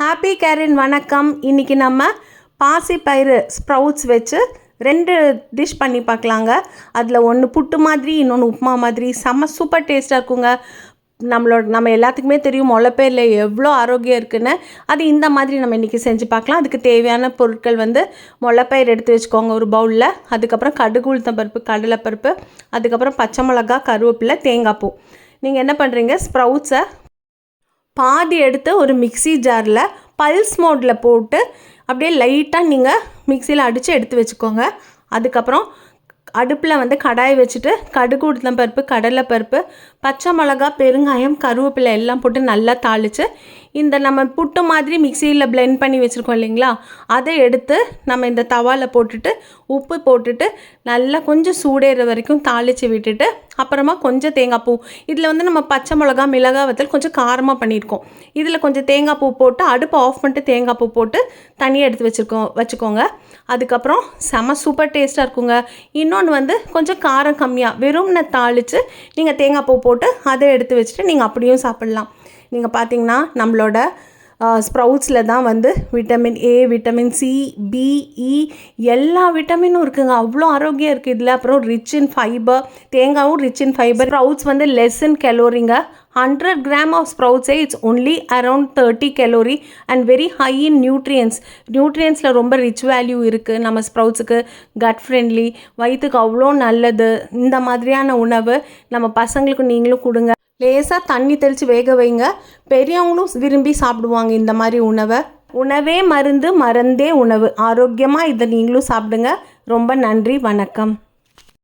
Happy கேரின் வணக்கம். இன்றைக்கி நம்ம பாசிப்பயிறு ஸ்ப்ரவுட்ஸ் வச்சு 2 டிஷ் பண்ணி பார்க்கலாங்க. அதில் ஒன்று புட்டு மாதிரி, இன்னொன்று உப்புமா மாதிரி. செம்ம சூப்பர் டேஸ்ட்டாக இருக்குங்க. நம்ம எல்லாத்துக்குமே தெரியும் முளைப்பயிரில் எவ்வளோ ஆரோக்கியம் இருக்குதுன்னு. அது இந்த மாதிரி நம்ம இன்றைக்கி செஞ்சு பார்க்கலாம். அதுக்கு தேவையான பொருட்கள் முளைப்பயிர் எடுத்து வச்சுக்கோங்க ஒரு பவுலில். அதுக்கப்புறம் கடுகு, உளுத்தம் பருப்பு, கடலைப்பருப்பு, அதுக்கப்புறம் பச்சை மிளகா, கருவேப்பிலை, தேங்காய் பூ. நீங்கள் என்ன பண்ணுறீங்க, ஸ்ப்ரவுட்ஸை பாதி எடுத்து ஒரு மிக்ஸி ஜாரில் பல்ஸ் மோடில் போட்டு அப்படியே லைட்டாக நீங்கள் மிக்சியில் அடித்து எடுத்து வச்சுக்கோங்க. அதுக்கப்புறம் அடுப்பில் கடாய் வச்சுட்டு கடுகு, உளுத்தம் பருப்பு, கடலைப்பருப்பு, பச்சை மிளகா, பெருங்காயம், கருவேப்பிலை எல்லாம் போட்டு நல்லா தாளித்து இந்த நம்ம புட்டு மாதிரி மிக்சியில் பிளெண்ட் பண்ணி வச்சுருக்கோம் இல்லைங்களா, அதை எடுத்து நம்ம இந்த தவாவில் போட்டுட்டு உப்பு போட்டுட்டு நல்லா கொஞ்சம் சூடேற வரைக்கும் தாளித்து விட்டுட்டு அப்புறமா கொஞ்சம் தேங்காய் பூ. இதில் நம்ம பச்சை மிளகா, மிளகாய் வத்தல் கொஞ்சம் காரமாக பண்ணியிருக்கோம். இதில் கொஞ்சம் தேங்காய் பூ போட்டு அடுப்பை ஆஃப் பண்ணிட்டு தேங்காய் பூ போட்டு தனியாக எடுத்து வச்சுக்கோங்க. அதுக்கப்புறம் செம சூப்பர் டேஸ்ட்டாக இருக்குங்க. இன்னொன்று கொஞ்சம் காரம் கம்மியாக வெறும்னு தாளித்து நீங்கள் தேங்காய் பூ போட்டு அதை எடுத்து வச்சுட்டு நீங்கள் அப்படியும் சாப்பிட்லாம். நீங்கள் பார்த்தீங்கன்னா நம்மளோட ஸ்ப்ரவுட்ஸில் தான் vitamin A, vitamin C, B, E எல்லா விட்டமினும் இருக்குங்க. அவ்வளோ ஆரோக்கியம் இருக்குது இதில். அப்புறம் ரிச் இன் ஃபைபர், தேங்காயும் rich in fiber. Sprouts less in கலோரிங்க. 100 grams of sprouts it's only around 30 calorie and very high in nutrientsல ரொம்ப ரிச் வேல்யூ இருக்குது நம்ம ஸ்ப்ரவுட்ஸுக்கு. கட் ஃப்ரெண்ட்லி, வயிற்றுக்கு அவ்வளோ நல்லது. இந்த மாதிரியான உணவு நம்ம பசங்களுக்கு நீங்களும் கொடுங்க. லேசாக தண்ணி தெளித்து வேக வைங்க. பெரியவங்களும் விரும்பி சாப்பிடுவாங்க இந்த மாதிரி உணவை. உணவே மருந்து, மருந்தே உணவு. ஆரோக்கியமாக இதை நீங்களும் சாப்பிடுங்க. ரொம்ப நன்றி, வணக்கம்.